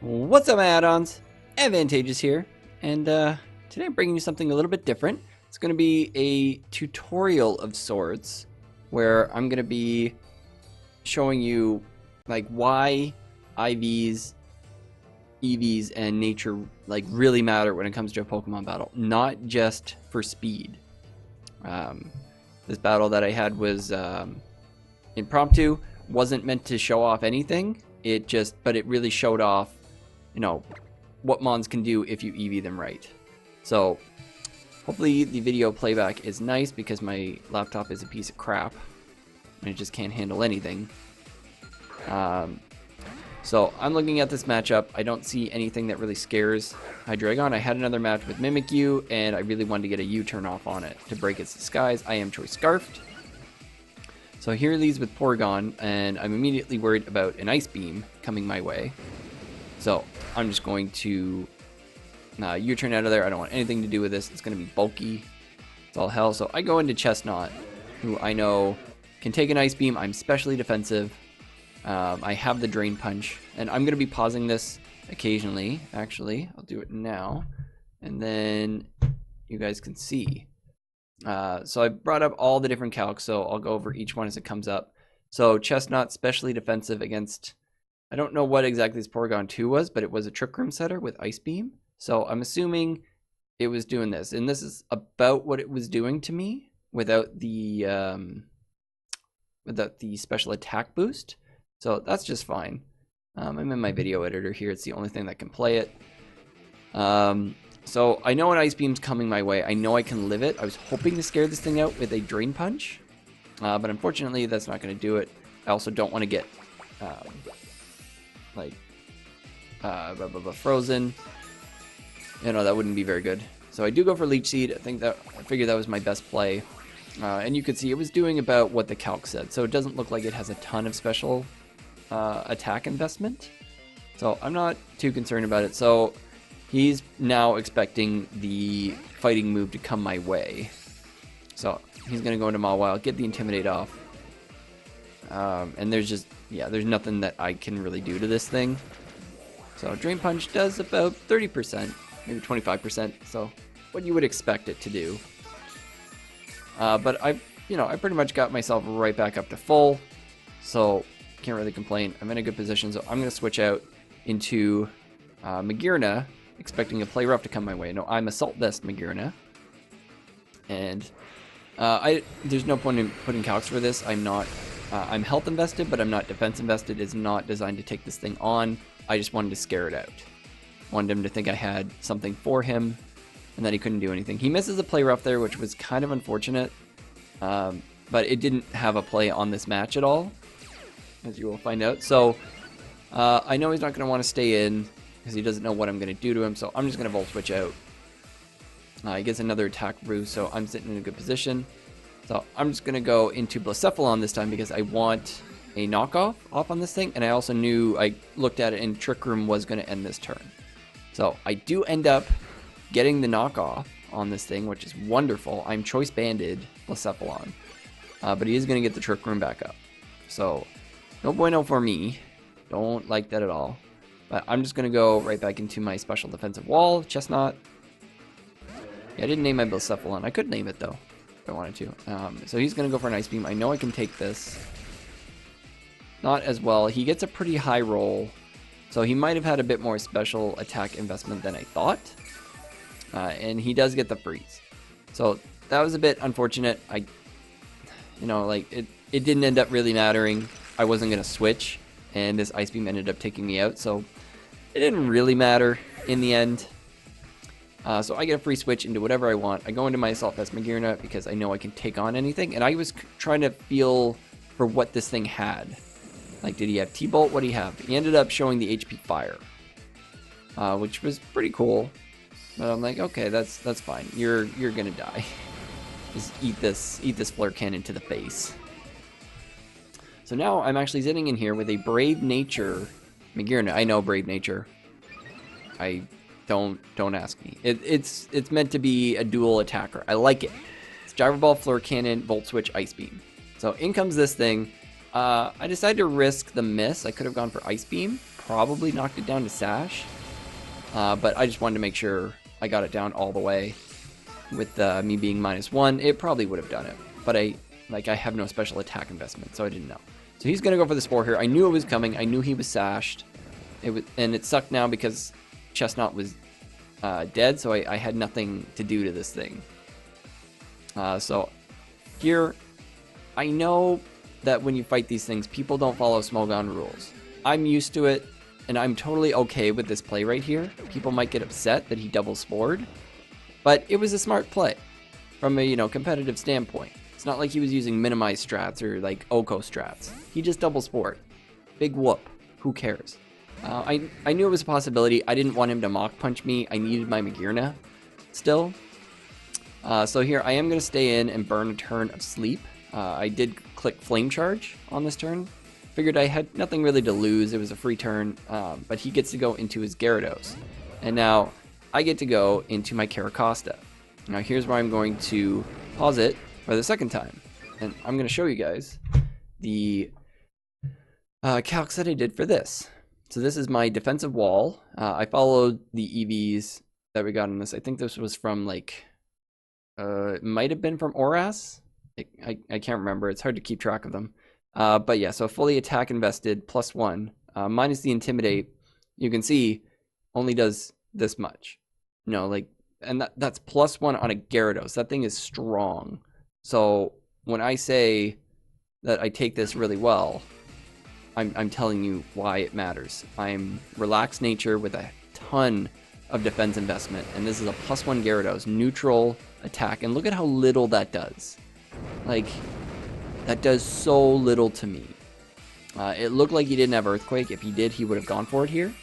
What's up, my add-ons? Advantageous here, and today I'm bringing you something a little bit different. It's going to be a tutorial of sorts, where I'm going to be showing you like why IVs, EVs, and nature like really matter when it comes to a Pokemon battle, not just for speed. This battle that I had was impromptu, wasn't meant to show off anything. But it really showed off, what Mons can do if you EV them right. So hopefully the video playback is nice because my laptop is a piece of crap and it just can't handle anything. So I'm looking at this matchup. I don't see anything that really scares Hydreigon. I had another match with Mimikyu and I really wanted to get a U-turn off on it to break its disguise. I am Choice Scarfed. So here leads with Porygon, and I'm immediately worried about an Ice Beam coming my way. So I'm just going to U-turn out of there. I don't want anything to do with this. It's going to be bulky. It's all hell. So I go into Chestnut, who I know can take an Ice Beam. I'm specially defensive. I have the Drain Punch, and I'm going to be pausing this occasionally. Actually, I'll do it now, and then you guys can see. So I brought up all the different calcs, so I'll go over each one as it comes up. So Chestnut, specially defensive against, I don't know what exactly this Porygon 2 was, but it was a Trick Room setter with Ice Beam. So I'm assuming it was doing this, and this is about what it was doing to me without the special attack boost. So that's just fine. I'm in my video editor here. It's the only thing that can play it. So I know an Ice Beam's coming my way. I know I can live it. I was hoping to scare this thing out with a Drain Punch, but unfortunately that's not going to do it. I also don't want to get frozen. That wouldn't be very good. So I do go for Leech Seed. I figured that was my best play. And you could see it was doing about what the calc said. So it doesn't look like it has a ton of special attack investment. So I'm not too concerned about it. So he's now expecting the fighting move to come my way. So he's going to go into Mawile, get the Intimidate off. And there's nothing that I can really do to this thing. So Drain Punch does about 30%, maybe 25%. So what you would expect it to do. But I pretty much got myself right back up to full. So can't really complain. I'm in a good position. So I'm going to switch out into Magearna, expecting a Play Rough to come my way. No, I'm Assault Vest Magearna. And there's no point in putting calcs for this. I'm health invested, but I'm not defense invested. It's not designed to take this thing on. I just wanted to scare it out. Wanted him to think I had something for him and that he couldn't do anything. He misses a Play Rough there, which was kind of unfortunate. But it didn't have a play on this match at all, as you will find out. So I know he's not going to want to stay in because he doesn't know what I'm going to do to him. So I'm just going to Volt Switch out. He gets another attack boost, so I'm sitting in a good position. So I'm just going to go into Blacephalon this time because I want a knockoff off on this thing. And I also knew, I looked at it and Trick Room was going to end this turn. So I do end up getting the knockoff on this thing, which is wonderful. I'm Choice Banded Blacephalon. But he is going to get the Trick Room back up. So no bueno for me. Don't like that at all. But I'm just going to go right back into my special defensive wall, Chestnut. Yeah, I didn't name my Blacephalon. I could name it, though, if I wanted to. So he's going to go for an Ice Beam. I know I can take this. Not as well. He gets a pretty high roll. So he might have had a bit more special attack investment than I thought. And he does get the freeze. So that was a bit unfortunate. It didn't end up really mattering. I wasn't going to switch. And this Ice Beam ended up taking me out. So it didn't really matter in the end. So I get a free switch into whatever I want. I go into my Assault Vest Magearna because I know I can take on anything. And I was trying to feel for what this thing had. Like, did he have T-Bolt? What do he have? He ended up showing the HP Fire, which was pretty cool. But I'm like, okay, that's fine. You're gonna die. Just eat this Flare Cannon to the face. So now I'm actually sitting in here with a Brave Nature Magearna. I know Brave Nature. Don't ask me. It's meant to be a dual attacker. I like it. It's Gyro Ball, Flare Cannon, Volt Switch, Ice Beam. So in comes this thing. I decided to risk the miss. I could have gone for Ice Beam, probably knocked it down to Sash. But I just wanted to make sure I got it down all the way. With me being -1, it probably would have done it. But I have no special attack investment, so I didn't know. So he's going to go for the Spore here. I knew it was coming. I knew he was sashed. And it sucked now because Chestnut was dead, so I had nothing to do to this thing. So here, I know that when you fight these things, people don't follow Smogon rules. I'm used to it, and I'm totally okay with this play right here. People might get upset that he double spored, but it was a smart play from a, competitive standpoint. It's not like he was using minimize strats or like Oko strats. He just double spored. Big whoop. Who cares? I knew it was a possibility. I didn't want him to Mach Punch me. I needed my Magearna still. So here, I am going to stay in and burn a turn of sleep. I did click Flame Charge on this turn. Figured I had nothing really to lose. It was a free turn, but he gets to go into his Gyarados. And now, I get to go into my Caracosta. Now here's where I'm going to pause it for the second time. And I'm going to show you guys the calcs that I did for this. So this is my defensive wall. I followed the EVs that we got in this. I think this was from like, it might have been from Oras. I can't remember. It's hard to keep track of them. But yeah, so fully attack invested +1 minus the intimidate. You can see only does this much. And that's +1 on a Gyarados. That thing is strong. So when I say that I take this really well, I'm telling you why it matters. I'm relaxed nature with a ton of defense investment, and this is a +1 Gyarados, neutral attack, and look at how little that does. Like, that does so little to me. It looked like he didn't have Earthquake. If he did, he would have gone for it here.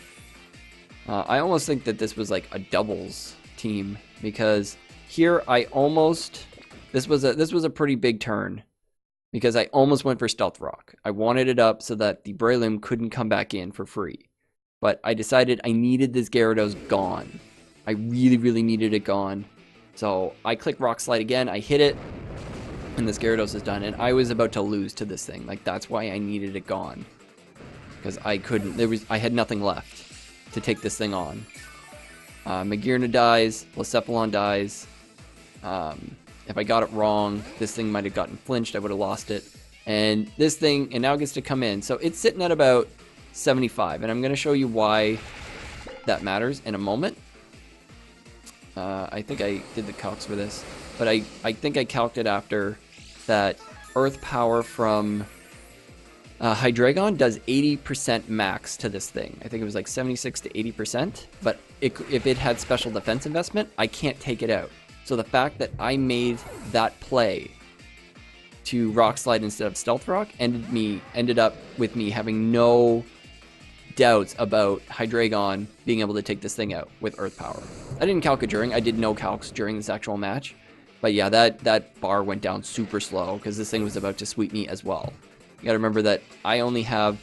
I almost think that this was like a doubles team, because here I almost, this was a pretty big turn, because I almost went for Stealth Rock. I wanted it up so that the Breloom couldn't come back in for free. But I decided I needed this Gyarados gone. I really, really needed it gone. So I click Rock Slide again, I hit it, and this Gyarados is done. And I was about to lose to this thing. Like, that's why I needed it gone. Because I couldn't, I had nothing left to take this thing on. Magearna dies, Blacephalon dies. If I got it wrong, this thing might have gotten flinched, I would have lost it. And this thing, it now gets to come in. So it's sitting at about 75, and I'm going to show you why that matters in a moment. I think I did the calcs for this, but I think I calced it after that Earth Power from Hydreigon does 80% max to this thing. I think it was like 76 to 80%, but if it had special defense investment, I can't take it out. So the fact that I made that play to Rock Slide instead of Stealth Rock ended up with me having no doubts about Hydreigon being able to take this thing out with Earth Power. I didn't calc it during, I did no calcs during this actual match, but yeah, that bar went down super slow because this thing was about to sweep me as well. You gotta remember that I only have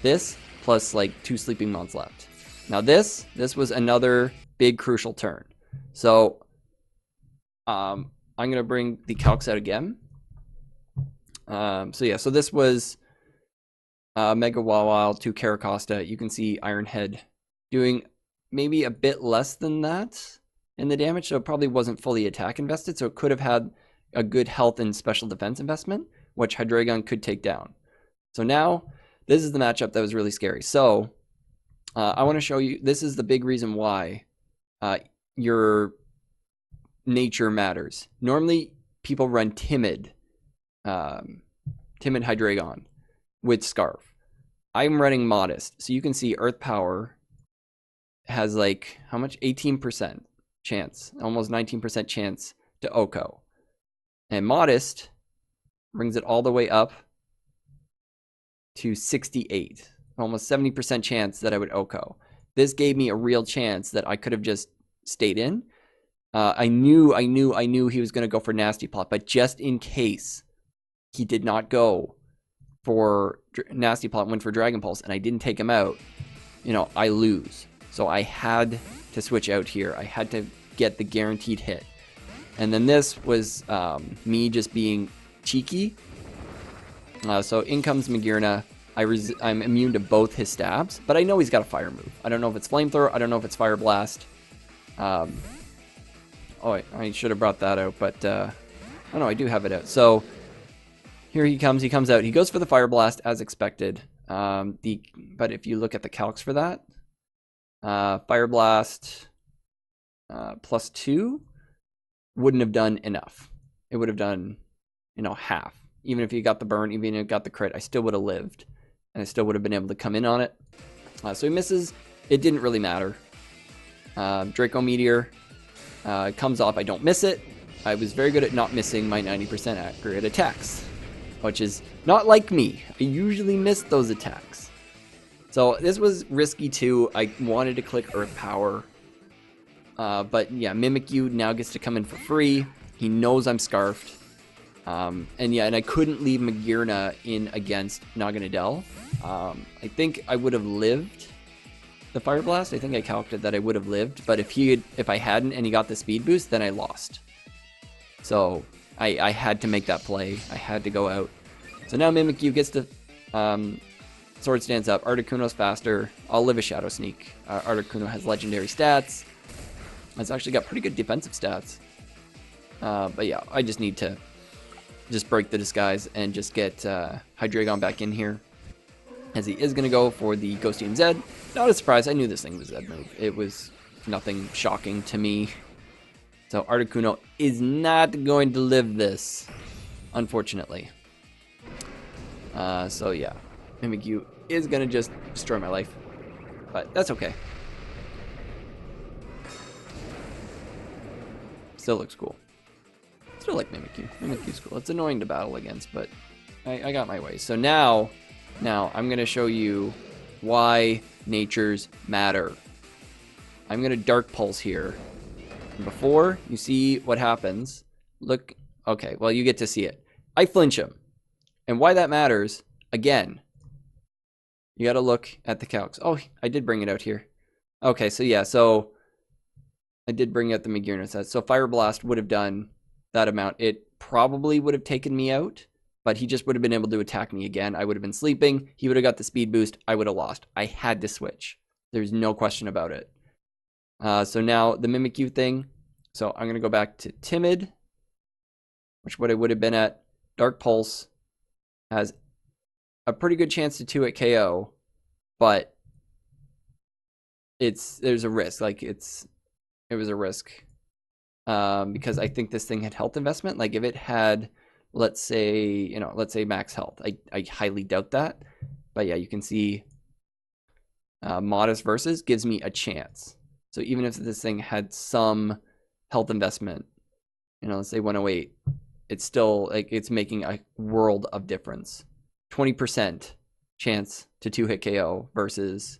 this plus like 2 Sleeping Mons left. Now this was another big crucial turn. So I'm gonna bring the calcs out again. So yeah, so this was Mega Wow to Caracosta. You can see Iron Head doing maybe a bit less than that in the damage, so it probably wasn't fully attack invested, so it could have had a good health and special defense investment, which Hydreigon could take down. So now, this is the matchup that was really scary. So, I want to show you, this is the big reason why your nature matters. Normally, people run Timid Hydreigon with Scarf. I'm running Modest, so you can see Earth Power has like, how much? 18% chance, almost 19% chance to Oko. And Modest brings it all the way up to 68, almost 70% chance that I would Oko. This gave me a real chance that I could have just stayed in. I knew he was going to go for Nasty Plot, but just in case he did not go for Nasty Plot, went for Dragon Pulse, and I didn't take him out, I lose. So I had to switch out here. I had to get the guaranteed hit. And then this was me just being cheeky. So in comes Magearna. I'm immune to both his stabs, but I know he's got a fire move. I don't know if it's flamethrower. I don't know if it's fire blast. Oh, I should have brought that out, but oh no, I do have it out. So here he comes. He comes out. He goes for the fire blast as expected. But if you look at the calcs for that, fire blast +2 wouldn't have done enough. It would have done, half. Even if you got the burn, even if you got the crit, I still would have lived. And I still would have been able to come in on it. So he misses. It didn't really matter. Draco Meteor comes off. I don't miss it. I was very good at not missing my 90% accurate attacks, which is not like me. I usually miss those attacks. So this was risky too. I wanted to click Earth Power. But yeah, Mimikyu now gets to come in for free. He knows I'm Scarfed. And I couldn't leave Magearna in against Naganadel. I think I would have lived the Fire Blast. I think I calculated that I would have lived, but if I hadn't and he got the speed boost, then I lost. So I had to make that play. I had to go out. So now Mimikyu gets to Sword Stance up. Articuno's faster. I'll live a Shadow Sneak. Articuno has legendary stats. It's actually got pretty good defensive stats. But yeah, I just need to break the disguise and just get Hydreigon back in here, as he is going to go for the Ghostian Z. Not a surprise, I knew this thing was Z move. It was nothing shocking to me. So Articuno is not going to live this, unfortunately. So yeah, Mimikyu is going to just destroy my life, but that's okay. Still looks cool. Still like Mimikyu. Mimikyu's cool. It's annoying to battle against, but I got my way. So now I'm going to show you why natures matter. I'm going to Dark Pulse here. Before you see what happens, look. Okay, well, you get to see it. I flinch him. And why that matters, again, you got to look at the calcs. Oh, I did bring it out here. Okay, so yeah, so I did bring out the Magearna set. So Fire Blast would have done that amount. It probably would have taken me out, but he just would have been able to attack me again. I would have been sleeping. He would have got the speed boost. I would have lost. I had to switch. There's no question about it. So now the Mimikyu thing. So I'm going to go back to Timid, which what I would have been at. Dark Pulse has a pretty good chance to 2-hit KO, but there's a risk. Like it was a risk. Because I think this thing had health investment. Like if it had, let's say max health. I highly doubt that. But yeah, you can see Modest Versus gives me a chance. So even if this thing had some health investment, let's say 108, it's still like it's making a world of difference. 20% chance to 2-hit KO versus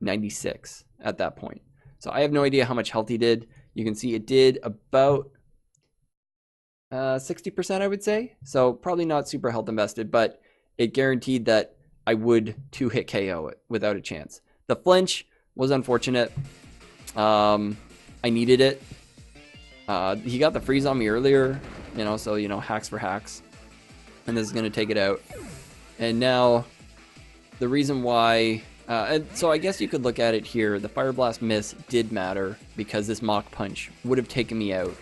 96 at that point. So I have no idea how much health he did. You can see it did about 60%, I would say. So probably not super health invested, but it guaranteed that I would 2-hit KO it without a chance. The flinch was unfortunate. I needed it. He got the freeze on me earlier, so hacks for hacks. And this is going to take it out. And now the reason why... and so I guess you could look at it here. The Fire Blast miss did matter because this Mach Punch would have taken me out.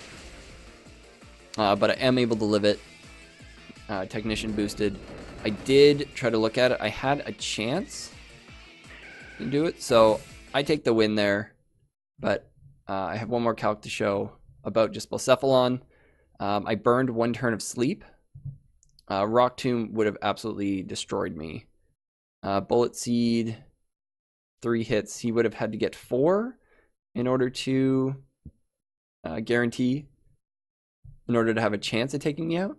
But I am able to live it. Technician boosted. I did try to look at it. I had a chance to do it. So I take the win there. But I have one more calc to show about just Blacephalon. I burned one turn of sleep. Rock Tomb would have absolutely destroyed me. Bullet Seed, 3 hits. He would have had to get 4 in order to guarantee, in order to have a chance at taking me out.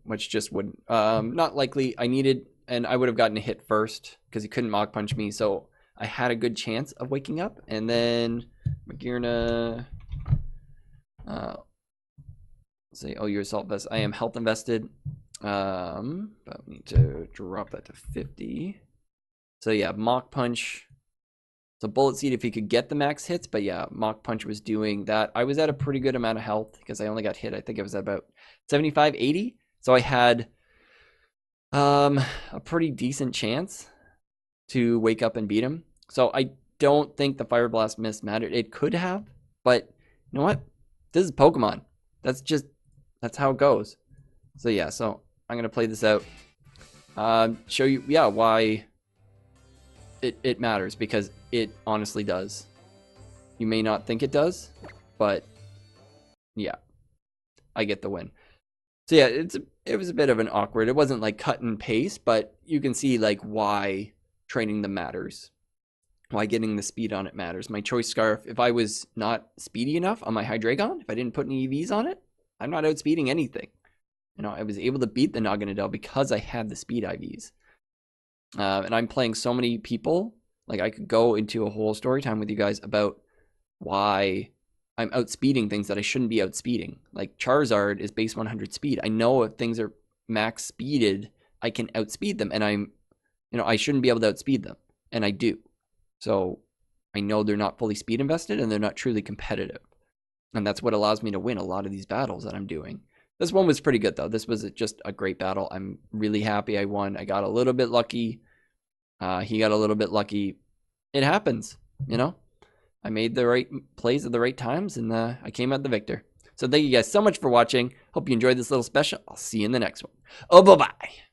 Which just wouldn't, not likely. I needed, and I would have gotten a hit first because he couldn't Mach Punch me. So I had a good chance of waking up. And then Magearna, say, oh, you're Assault Vest. I am health invested. But we need to drop that to 50. So yeah, Mach Punch. So Bullet Seed if he could get the max hits, but yeah, Mach Punch was doing that. I was at a pretty good amount of health because I only got hit. I think it was at about 75, 80. So I had A pretty decent chance to wake up and beat him. So I don't think the Fire Blast miss mattered. It could have, but you know what? This is Pokemon. That's how it goes. So yeah, so I'm gonna play this out. Show you, yeah, why it matters, because it honestly does. You may not think it does, but yeah, I get the win. So yeah, it was a bit of an awkward. It wasn't like cut and paste, but you can see like why training them matters. Why getting the speed on it matters. My choice scarf, if I was not speedy enough on my Hydreigon, if I didn't put any EVs on it, I'm not outspeeding anything. You know, I was able to beat the Naganadel because I had the speed IVs. And I'm playing so many people, like I could go into a whole story time with you guys about why I'm outspeeding things that I shouldn't be outspeeding. Like Charizard is base 100 speed. I know if things are max speeded, I can outspeed them, and I shouldn't be able to outspeed them, and I do. So I know they're not fully speed invested and they're not truly competitive. And that's what allows me to win a lot of these battles that I'm doing. This one was pretty good though. This was just a great battle. I'm really happy I won. I got a little bit lucky. He got a little bit lucky. It happens, you know. I made the right plays at the right times, and I came out the victor. So thank you guys so much for watching. Hope you enjoyed this little special. I'll see you in the next one. Oh, bye-bye.